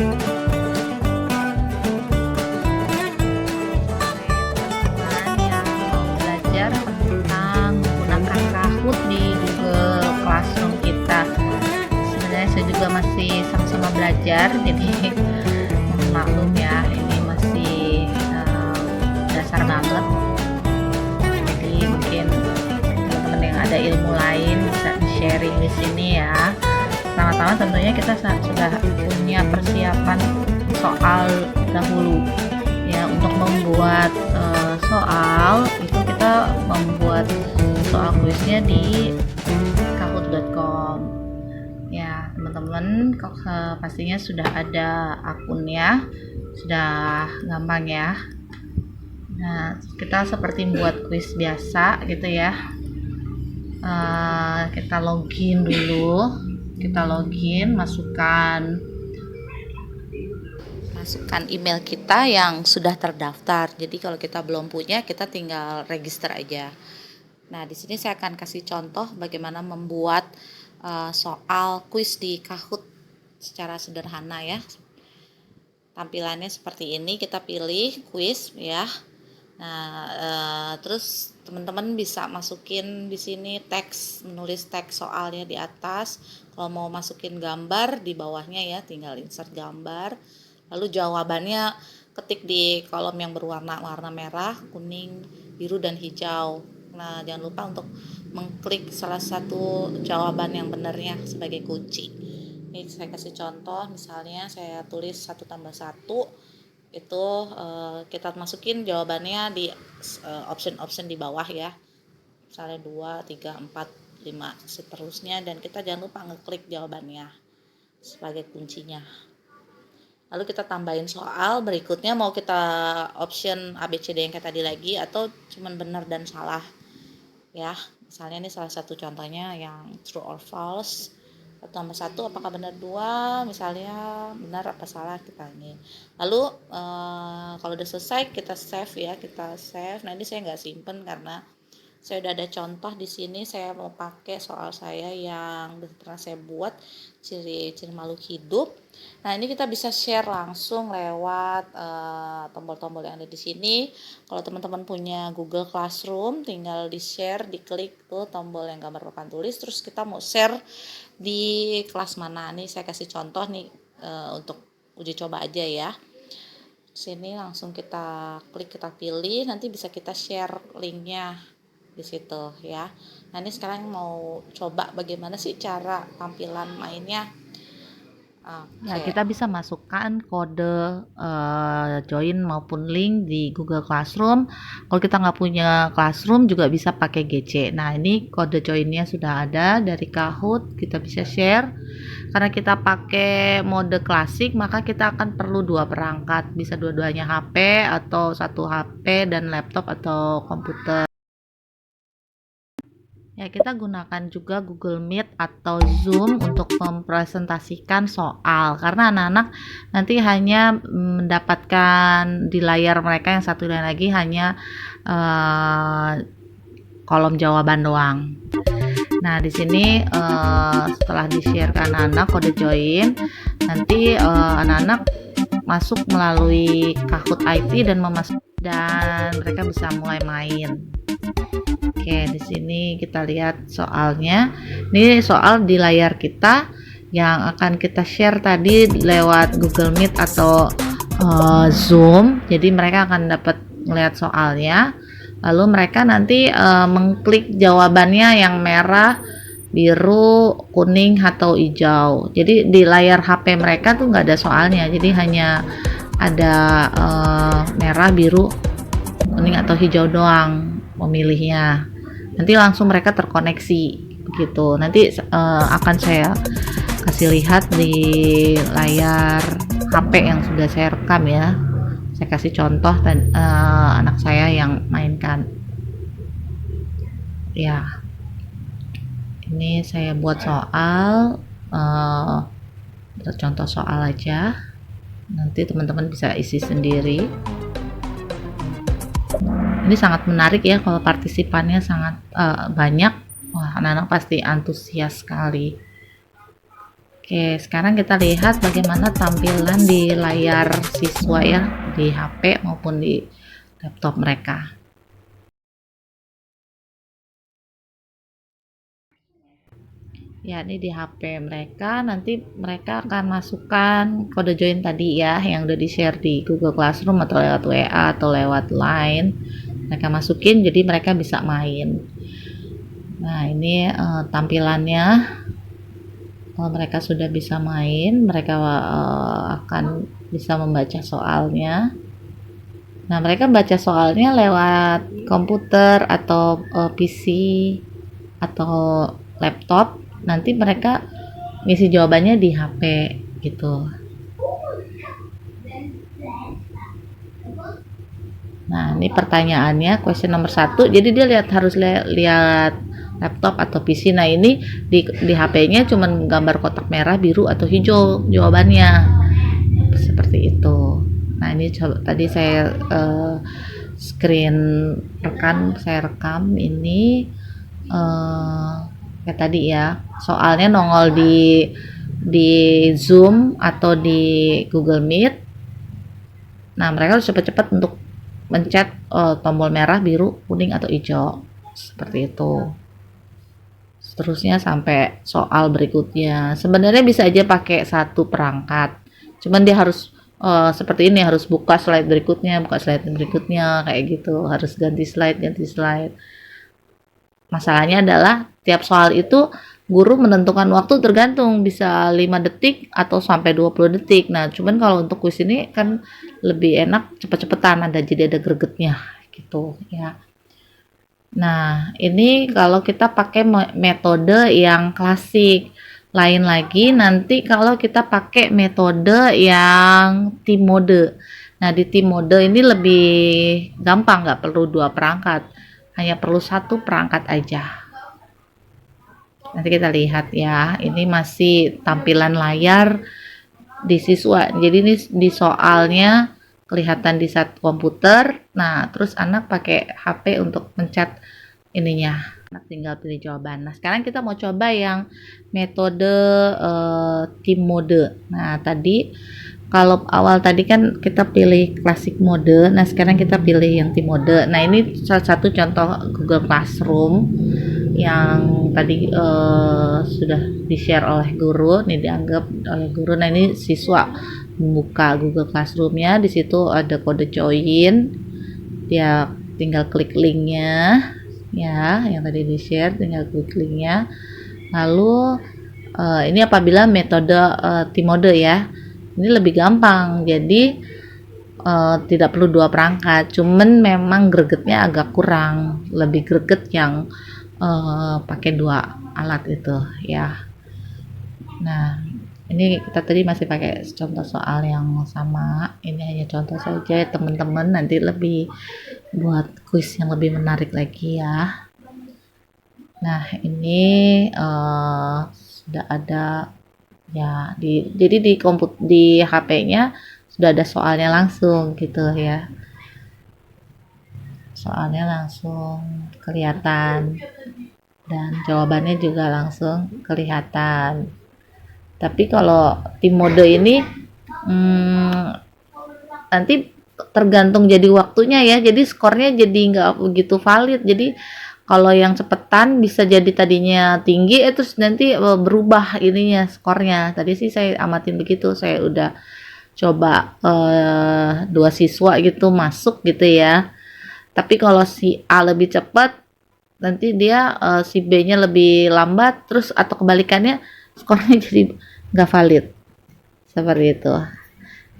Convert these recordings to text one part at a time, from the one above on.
Yang mau belajar tentang menggunakan Kahoot di Google Classroom kita. Sebenarnya saya juga masih sama-sama belajar, jadi mohon maklum ya, ini masih dasar banget. Jadi mungkin teman-teman yang ada ilmu lain bisa sharing di sini ya. Pertama-tama tentunya kita sudah punya persiapan soal dahulu ya. Untuk membuat soal itu kita membuat soal kuisnya di kahoot.com ya teman-teman. Pastinya sudah ada akunnya, sudah gampang ya. Nah, kita seperti membuat kuis biasa gitu ya. Kita login dulu, masukkan email kita yang sudah terdaftar. Jadi kalau kita belum punya, kita tinggal register aja. Nah, di sini saya akan kasih contoh bagaimana membuat soal kuis di Kahoot secara sederhana ya. Tampilannya seperti ini, kita pilih kuis ya. Nah, terus teman-teman bisa masukin di sini teks, menulis teks soalnya di atas. Kalau mau masukin gambar di bawahnya ya, tinggal insert gambar. Lalu jawabannya ketik di kolom yang berwarna merah, kuning, biru, dan hijau. Nah, jangan lupa untuk mengklik salah satu jawaban yang benarnya sebagai kunci. Ini saya kasih contoh, misalnya saya tulis 1 tambah 1, itu kita masukin jawabannya di option di bawah ya. Misalnya 2, 3, 4, 5, seterusnya, dan kita jangan lupa ngeklik jawabannya sebagai kuncinya. Lalu kita tambahin soal berikutnya, mau kita option ABCD yang kayak tadi lagi atau cuman benar dan salah ya. Misalnya ini salah satu contohnya yang true or false. 1 tambah 1 apakah benar 2, misalnya benar apa salah kita ini. Lalu kalau udah selesai kita save ya, Nah, ini saya nggak simpen karena saya udah ada contoh di sini. Saya mau pakai soal saya yang pernah saya buat, ciri-ciri makhluk hidup. Nah, ini kita bisa share langsung lewat tombol-tombol yang ada di sini. Kalau teman-teman punya Google Classroom, tinggal di share, diklik tuh tombol yang gambar papan tulis, terus kita mau share di kelas mana. Nih saya kasih contoh nih untuk uji coba aja ya. Sini langsung kita klik, kita pilih, nanti bisa kita share linknya di situ ya. Nah, ini sekarang mau coba bagaimana sih cara tampilan mainnya. Nah, kita bisa masukkan kode join maupun link di Google Classroom. Kalau kita nggak punya Classroom juga bisa pakai GC. Nah, ini kode joinnya sudah ada dari Kahoot, kita bisa share. Karena kita pakai mode klasik, maka kita akan perlu 2 perangkat, bisa dua-duanya HP atau 1 HP dan laptop atau komputer. Ya, kita gunakan juga Google Meet atau Zoom untuk mempresentasikan soal, karena anak-anak nanti hanya mendapatkan di layar mereka yang satu dan lagi hanya kolom jawaban doang. Nah, di sini setelah di-share ke anak-anak kode join, nanti anak-anak masuk melalui Kahoot IT dan mereka bisa mulai main. Oke, di sini kita lihat soalnya. Ini soal di layar kita yang akan kita share tadi lewat Google Meet atau Zoom. Jadi mereka akan dapat melihat soalnya. Lalu mereka nanti mengklik jawabannya yang merah, biru, kuning, atau hijau. Jadi di layar HP mereka tuh nggak ada soalnya. Jadi hanya ada merah, biru, kuning, atau hijau doang memilihnya. Nanti langsung mereka terkoneksi begitu. Nanti akan saya kasih lihat di layar HP yang sudah saya rekam ya. Saya kasih contoh anak saya yang mainkan ya. Ini saya buat soal, contoh soal aja, nanti teman-teman bisa isi sendiri. Ini sangat menarik ya, kalau partisipannya sangat banyak. Wah, anak-anak pasti antusias sekali. Oke, sekarang kita lihat bagaimana tampilan di layar siswa ya, di HP maupun di laptop mereka. Ya, ini di HP mereka, nanti mereka akan masukkan kode join tadi ya, yang udah di-share di Google Classroom atau lewat WA atau lewat Line. Mereka masukin, jadi mereka bisa main. Nah, ini tampilannya. Kalau mereka sudah bisa main, mereka akan bisa membaca soalnya. Nah, mereka baca soalnya lewat komputer atau PC atau laptop. Nanti mereka ngisi jawabannya di HP gitu. Nah, ini pertanyaannya, question nomor 1. Jadi dia harus lihat laptop atau PC. Nah, ini di HP-nya cuman gambar kotak merah, biru atau hijau jawabannya. Seperti itu. Nah, ini coba tadi saya screen saya rekam ini kayak tadi ya. Soalnya nongol di Zoom atau di Google Meet. Nah, mereka harus cepat-cepat untuk mencet tombol merah, biru, kuning atau hijau. Seperti itu. Seterusnya sampai soal berikutnya. Sebenarnya bisa aja pakai satu perangkat. Cuman dia harus seperti ini, harus buka slide berikutnya, kayak gitu. Harus ganti slide. Masalahnya adalah tiap soal itu guru menentukan waktu tergantung, bisa 5 detik atau sampai 20 detik. Nah, cuman kalau untuk kuis ini kan lebih enak cepet-cepetan, jadi ada gregetnya gitu ya. Nah, ini kalau kita pakai metode yang klasik. Lain lagi nanti kalau kita pakai metode yang team mode. Nah, di team mode ini lebih gampang, nggak perlu 2 perangkat. Hanya perlu 1 perangkat aja. Nanti kita lihat ya, ini masih tampilan layar di siswa. Jadi ini di soalnya kelihatan di satu komputer. Nah, terus anak pakai HP untuk mencet ininya. Anak tinggal pilih jawaban. Nah, sekarang kita mau coba yang metode team mode. Nah, tadi kalau awal tadi kan kita pilih classic mode. Nah, sekarang kita pilih yang team mode. Nah, ini salah satu contoh Google Classroom yang tadi sudah di-share oleh guru. Nih dianggap oleh guru. Nah, ini siswa membuka Google Classroom-nya. Di situ ada kode join. Dia tinggal klik linknya ya, yang tadi di-share, tinggal klik linknya. Lalu ini apabila metode team mode ya. Ini lebih gampang, jadi tidak perlu 2 perangkat, cuman memang gregetnya agak kurang, lebih greget yang pakai 2 alat itu ya. Nah, ini kita tadi masih pakai contoh soal yang sama, ini hanya contoh saja, teman-teman nanti lebih buat kuis yang lebih menarik lagi ya. Nah, ini sudah ada ya, jadi di HP-nya sudah ada soalnya langsung gitu ya. Soalnya langsung kelihatan dan jawabannya juga langsung kelihatan. Tapi kalau tim mode ini nanti tergantung jadi waktunya ya. Jadi skornya jadi nggak begitu valid. Jadi kalau yang cepetan bisa jadi tadinya tinggi terus nanti berubah ininya skornya. Tadi sih saya amatin begitu, saya udah coba 2 siswa gitu masuk gitu ya. Tapi kalau si A lebih cepat nanti dia si B-nya lebih lambat, terus atau kebalikannya skornya jadi nggak valid seperti itu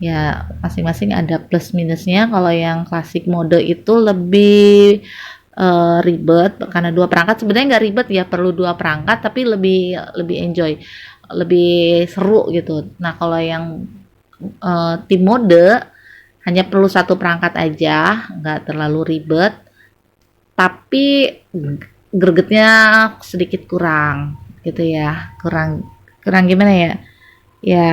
ya. Masing-masing ada plus minusnya. Kalau yang klasik mode itu lebih ribet karena 2 perangkat. Sebenarnya nggak ribet ya, perlu 2 perangkat tapi lebih enjoy, lebih seru gitu. Nah, kalau yang team mode hanya perlu 1 perangkat aja, nggak terlalu ribet, tapi gregetnya sedikit kurang gitu ya. Kurang gimana ya, ya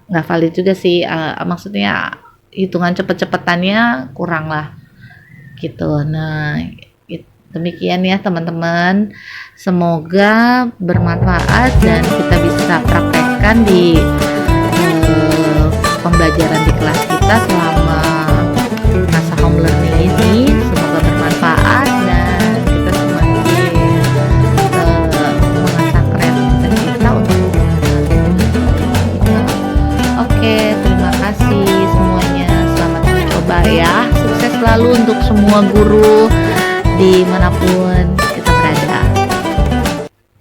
nggak valid juga sih, maksudnya hitungan cepet-cepetannya kurang lah gitu. Nah, demikian ya teman-teman, semoga bermanfaat dan kita bisa praktek sharekan di pembelajaran di kelas kita selama masa home learning ini. Semoga bermanfaat dan kita semakin mengasah kreativitas kita untuk Oke, terima kasih semuanya. Selamat mencoba ya. Sukses selalu untuk semua guru dimanapun